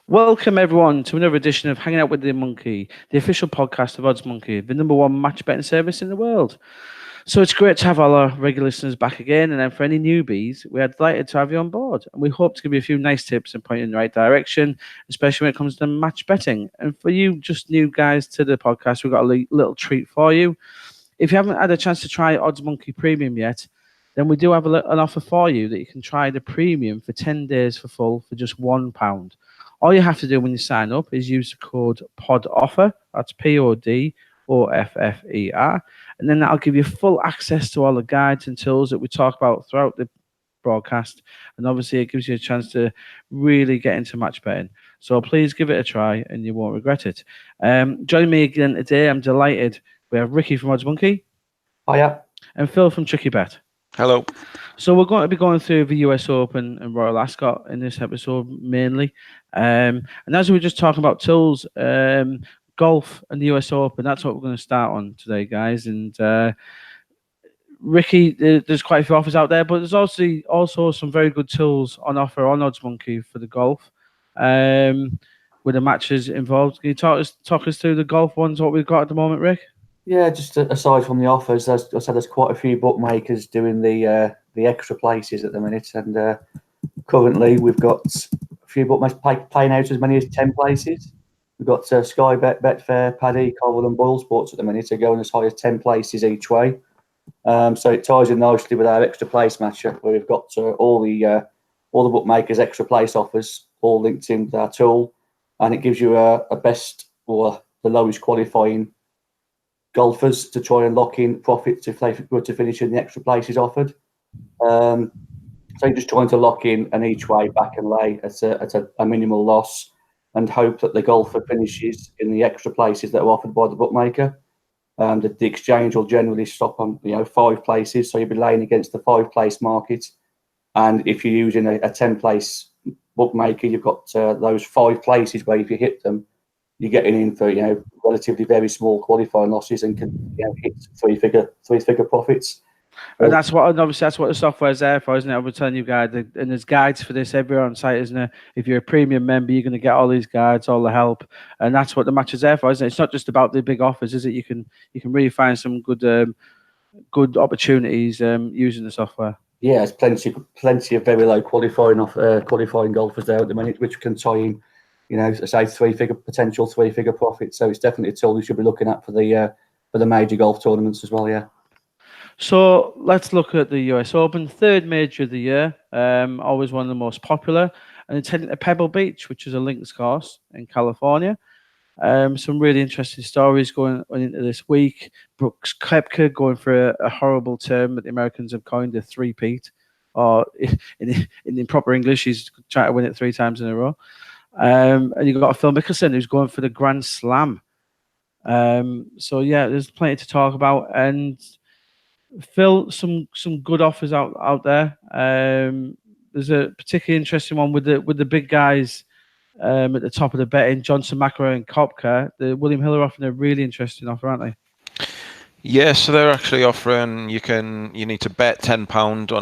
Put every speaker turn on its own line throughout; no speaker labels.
Welcome everyone to another edition of Hanging Out with the Monkey, the official podcast of OddsMonkey, the number one match betting service in the world. So it's great to have all our regular listeners back again, and then for any newbies, we are delighted to have you on board. And we hope to give you a few nice tips and point you in the right direction, especially when it comes to match betting. And for you just new guys to the podcast, we've got a little treat for you. If you haven't had a chance to try OddsMonkey Premium yet, then we do have an offer for you that you can try the Premium for 10 days for full for just £1. All you have to do when you sign up is use the code PODOFFER, that's PODOFFER, and then that'll give you full access to all the guides and tools that we talk about throughout the broadcast. And obviously, it gives you a chance to really get into match betting. So please give it a try and you won't regret it. Joining me again today, I'm delighted. We have Ricky from OddsMonkey.
Hiya.
And Phil from Tricky Bet.
Hello.
So we're going to be going through the US Open and Royal Ascot in this episode mainly. And as we were just talking about tools, golf and the US Open, that's what we're going to start on today, guys. And Ricky, there's quite a few offers out there, but there's also some very good tools on offer on OddsMonkey for the golf with the matches involved. Can you talk us through the golf ones, what we've got at the moment, Rick?
Yeah, just aside from the offers, as I said, there's quite a few bookmakers doing the extra places at the minute, and currently we've got a few bookmakers playing out as many as 10 places. We've got Sky Bet, Betfair, Paddy, Coral and Boyle Sports at the minute are going as high as 10 places each way. So it ties in nicely with our extra place matchup, where we've got all the bookmakers' extra place offers all linked in with our tool, and it gives you a best or the lowest qualifying golfers to try and lock in profits if they were to finish in the extra places offered. So you're just trying to lock in an each way back and lay at a minimal loss and hope that the golfer finishes in the extra places that are offered by the bookmaker. The exchange will generally stop on 5 places, so you'll be laying against the 5-place market. And if you're using a 10-place bookmaker, you've got those 5 places where if you hit them, you're getting in for relatively very small qualifying losses and can hit three-figure profits.
And that's what the software's there for, isn't it? I was telling you guys, and there's guides for this everywhere on site, isn't it? If you're a premium member, you're going to get all these guides, all the help, and that's what the match is there for, isn't it? It's not just about the big offers, is it? You can really find some good opportunities using the software.
Yeah, there's plenty of very low qualifying golfers there at the minute, which can tie in, say potential three-figure profits. So it's definitely a tool you should be looking at for the major golf tournaments as well. Yeah.
So let's look at the US Open, third major of the year, always one of the most popular, and it's heading to Pebble Beach, which is a links course in California. Some really interesting stories going on into this week. Brooks Koepka going for a horrible term that the Americans have coined a three-peat, or in proper English, he's trying to win it 3 times in a row. And you've got Phil Mickelson who's going for the Grand Slam. So yeah, there's plenty to talk about. And Phil, some good offers out there. There's a particularly interesting one with the big guys at the top of the betting, Johnson, McEnroe and Koepka. The William Hill are offering a really interesting offer, aren't they?
Yeah, so they're actually offering you need to bet £10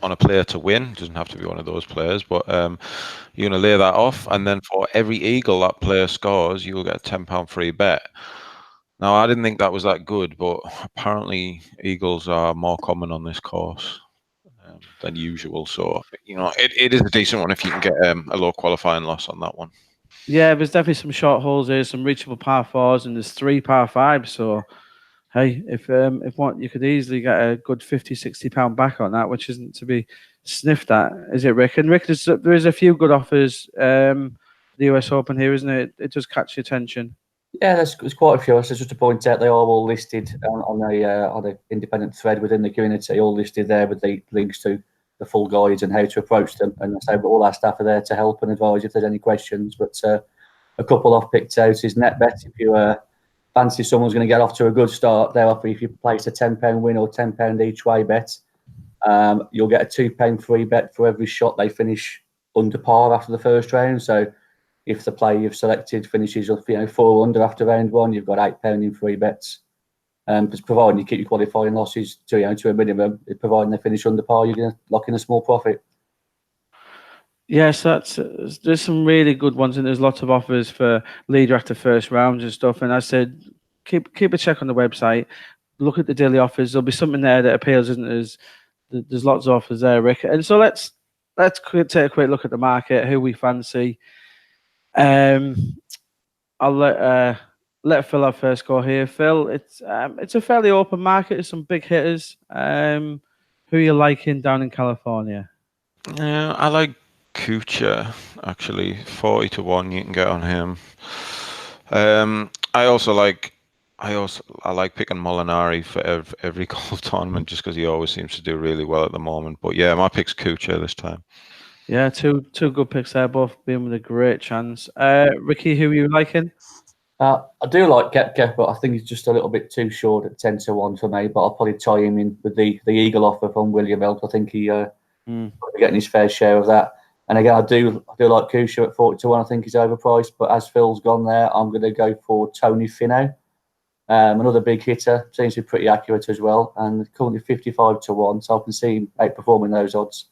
on a player to win. It doesn't have to be one of those players, but you're going to lay that off, and then for every eagle that player scores, you'll get a £10 free bet. Now, I didn't think that was that good, but apparently eagles are more common on this course than usual. So, it is a decent one if you can get a low qualifying loss on that one.
Yeah, there's definitely some short holes here, some reachable par 4s, and there's 3 par 5s. So, hey, if you could easily get a good £50-60 back on that, which isn't to be sniffed at, is it, Rick? And Rick, there is a few good offers. The US Open here, isn't it? It does catch your attention.
Yeah, there's quite a few. So just to point out, they are all listed on the independent thread within the community, all listed there with the links to the full guides and how to approach them. And I say all our staff are there to help and advise if there's any questions. But a couple I've picked out is NetBet. If you fancy someone's going to get off to a good start, they're offering if you place a £10 win or £10 each way bet, you'll get a £2 free bet for every shot they finish under par after the first round. So if the player you've selected finishes 4 under after round 1, you've got £8 in free bets. Because providing you keep your qualifying losses to a minimum, providing they finish under par, you're going to lock in a small profit.
Yes, there's some really good ones, and there's lots of offers for leader after first rounds and stuff. And I said, keep a check on the website. Look at the daily offers. There'll be something there that appeals, isn't there? There's lots of offers there, Rick. And so let's take a quick look at the market, who we fancy. I'll let Phil have first go here. Phil, it's a fairly open market. There's some big hitters. Who are you liking down in California?
Yeah, I like Kuchar, actually. 40 to 1 you can get on him. I like picking Molinari for every golf tournament just because he always seems to do really well at the moment. But yeah, my pick's Kuchar this time.
Yeah, two good picks there, both being with a great chance. Ricky, who are you liking?
I do like Koepka, but I think he's just a little bit too short at 10 to 1 for me. But I'll probably tie him in with the Eagle offer from William Hill. I think he probably getting his fair share of that. And again, I do like Kuchar at 40 to 1. I think he's overpriced. But as Phil's gone there, I'm going to go for Tony Finau. Another big hitter, seems to be pretty accurate as well. And currently 55 to 1. So I can see him outperforming those odds.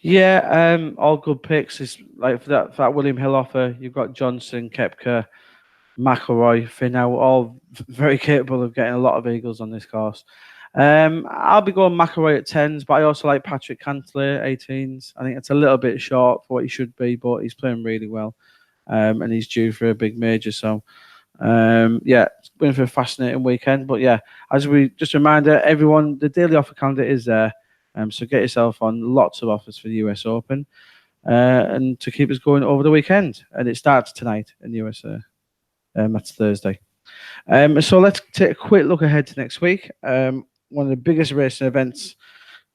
Yeah, all good picks. It's like for that William Hill offer, you've got Johnson, Koepka, McIlroy, Finau, all very capable of getting a lot of eagles on this course. I'll be going McIlroy at 10s, but I also like Patrick Cantlay 18s. I think it's a little bit short for what he should be, but he's playing really well, and he's due for a big major. So, yeah, it's been for a fascinating weekend. But yeah, as we just a reminder, everyone, the daily offer calendar is there. So get yourself on. Lots of offers for the US Open, and to keep us going over the weekend. And it starts tonight in the USA. That's Thursday. So let's take a quick look ahead to next week. One of the biggest racing events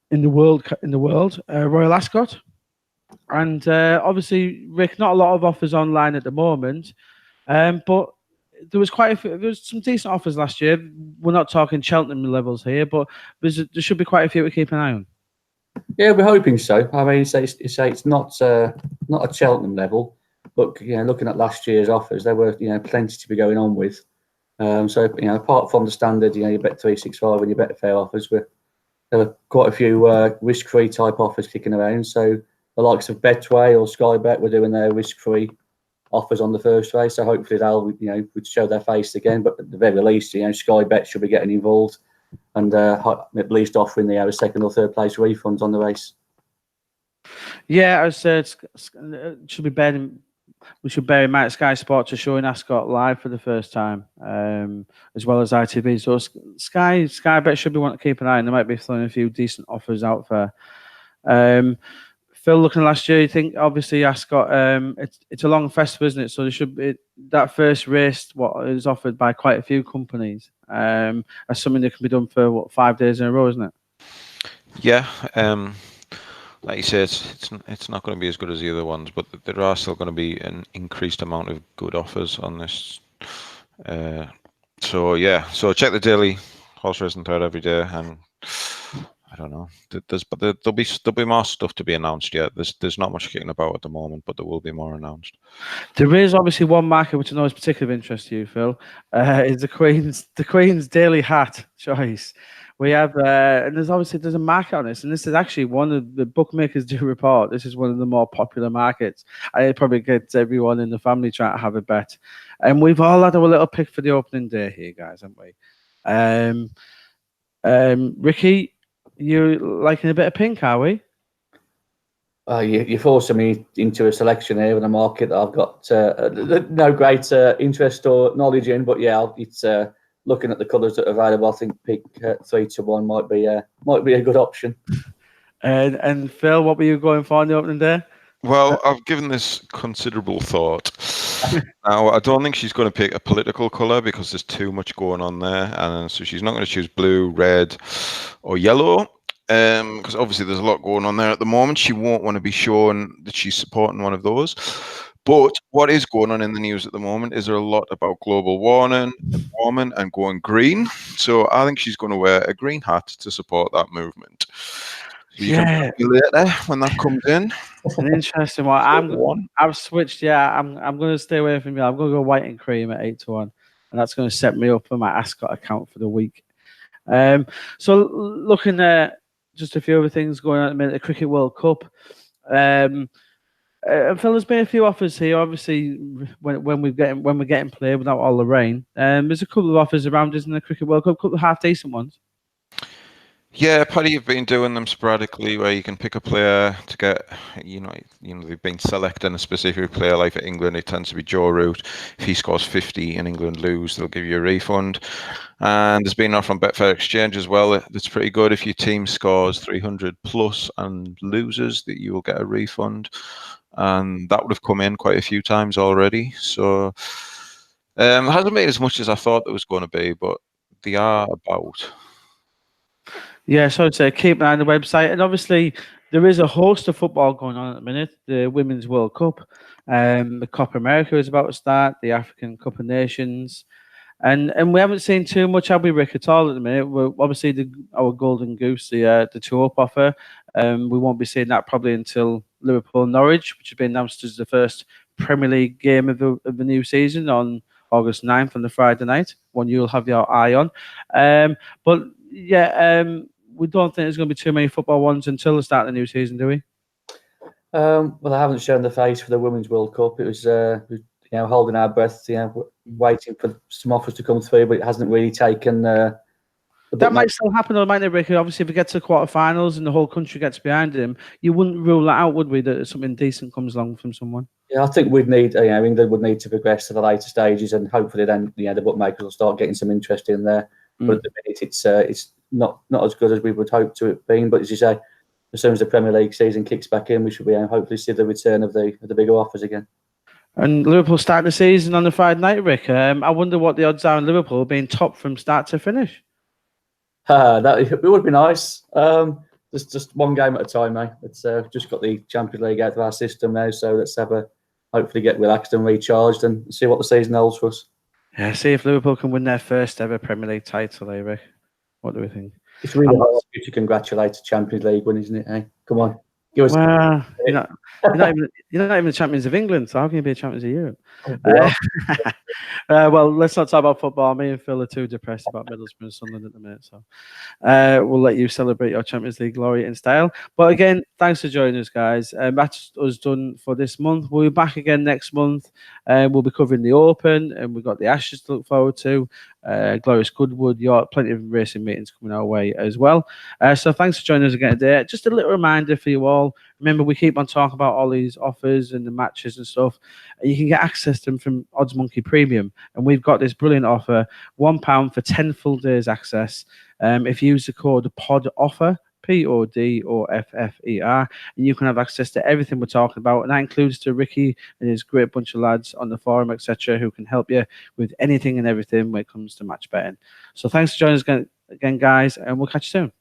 in the world, Royal Ascot. And obviously, Rick, not a lot of offers online at the moment, but there was some decent offers last year. We're not talking Cheltenham levels here, but there should be quite a few to keep an eye on.
Yeah, we're hoping so. I mean, it's not a Cheltenham level, but looking at last year's offers, there were plenty to be going on with. So apart from the standard, you bet 365 and you bet fair offers, there were quite a few risk-free type offers kicking around. So the likes of Betway or Sky Bet were doing their risk-free offers on the first race. So hopefully they'll would show their face again. But at the very least, Sky Bet should be getting involved and at least offering the second or third place refunds on the race.
Yeah, I said should be we should bear in mind Sky Sports are showing Ascot live for the first time, as well as ITV. So Sky Bet should be wanting to keep an eye on. They might be throwing a few decent offers out there. Phil, looking last year, you think obviously Ascot, it's a long festival, isn't it? So there should be that first race. What is offered by quite a few companies. That's something that can be done for 5 days in a row, isn't it?
Yeah. Like you say, it's not going to be as good as the other ones, but there are still going to be an increased amount of good offers on this. So check the daily horse racing thread every day, and I don't know. There'll be more stuff to be announced yet. There's not much kicking about at the moment, but there will be more announced. There
is obviously one market which I know is particularly of interest to you, Phil. Is the Queen's daily hat choice. We have, and there's a market on this, and this is actually one of the bookmakers do report. This is one of the more popular markets. It probably gets everyone in the family trying to have a bet, and we've all had a little pick for the opening day here, guys, haven't we? Ricky, you liking a bit of pink, are we?
You're forcing me into a selection here in a market that I've got no great interest or knowledge in, but yeah, it's. Looking at the colours that are available, I think pick 3 to 1 might be a good option.
And Phil, what were you going for on the opening day?
Well, I've given this considerable thought. Now, I don't think she's going to pick a political colour because there's too much going on there, and so she's not going to choose blue, red, or yellow. Because obviously there's a lot going on there at the moment. She won't want to be shown that she's supporting one of those. But what is going on in the news at the moment is there a lot about global warming and going green. So I think she's going to wear a green hat to support that movement. So you can see later when that comes in.
An interesting one. I've switched. Yeah, I'm going to stay away from you. I'm going to go white and cream at 8 to 1, and that's going to set me up for my Ascot account for the week. So looking at just a few other things going on at the minute, the Cricket World Cup. Phil, there's been a few offers here. Obviously, when we're getting played without all the rain, there's a couple of offers around, isn't there? Cricket World Cup, a couple of half decent ones.
Yeah, Paddy, you've been doing them sporadically where you can pick a player to get, they've been selecting a specific player. Like for England, it tends to be Joe Root. If he scores 50 and England lose, they'll give you a refund. And there's been an offer on Betfair Exchange as well. That's pretty good. If your team scores 300 plus and loses, that you will get a refund. And that would have come in quite a few times already. So it hasn't made as much as I thought it was going to be, but they are about.
Yeah, so I'd say keep an eye on the website. And obviously, there is a host of football going on at the minute. The Women's World Cup, the Copa America is about to start, the African Cup of Nations. And we haven't seen too much, have we, Rick, at all at the minute? We're obviously, our Golden Goose, the 2-up offer. We won't be seeing that probably until Liverpool-Norwich, which has been announced as the first Premier League game of the new season on August 9th on the Friday night, one you'll have your eye on. But yeah, we don't think there's going to be too many football ones until the start of the new season, do we?
Well, they haven't shown the face for the Women's World Cup. It was, holding our breath, waiting for some offers to come through, but it hasn't really taken.
That might still happen, though, mightn't it, Rick? Obviously, if we get to the quarterfinals and the whole country gets behind him, you wouldn't rule that out, would we? That something decent comes along from someone.
Yeah, I think we'd need. England would need to progress to the later stages, and hopefully, then the bookmakers will start getting some interest in there. But at the minute, it's not as good as we would hope to it being. But as you say, as soon as the Premier League season kicks back in, we should be hopefully see the return of the bigger offers again.
And Liverpool start the season on the Friday night, Rick. I wonder what the odds are on Liverpool being top from start to finish.
It would be nice. Just one game at a time, mate. It's just got the Champions League out of our system now, so let's hopefully get relaxed and recharged and see what the season holds for us.
Yeah, see if Liverpool can win their first ever Premier League title, Rick. What do we think?
It's really hard to congratulate a Champions League win, isn't it? Hey, come on.
Well, you're not even the champions of England, so how can you be a champions of Europe? Well, let's not talk about football. Me and Phil are too depressed about Middlesbrough and Sunderland at the minute, so we'll let you celebrate your Champions League glory in style. But again, thanks for joining us, guys. That's us done for this month. We'll be back again next month. We'll be covering the Open, and we've got the Ashes to look forward to. Glorious Goodwood, York, plenty of racing meetings coming our way as well. So thanks for joining us again today. Just a little reminder for you all. Remember, we keep on talking about all these offers and the matches and stuff. You can get access to them from OddsMonkey Premium. And we've got this brilliant offer, £1 for 10 full days access. If you use the code PODOFFER, PODOFFER, and you can have access to everything we're talking about. And that includes to Ricky and his great bunch of lads on the forum, etc., who can help you with anything and everything when it comes to match betting. So thanks for joining us again, guys, and we'll catch you soon.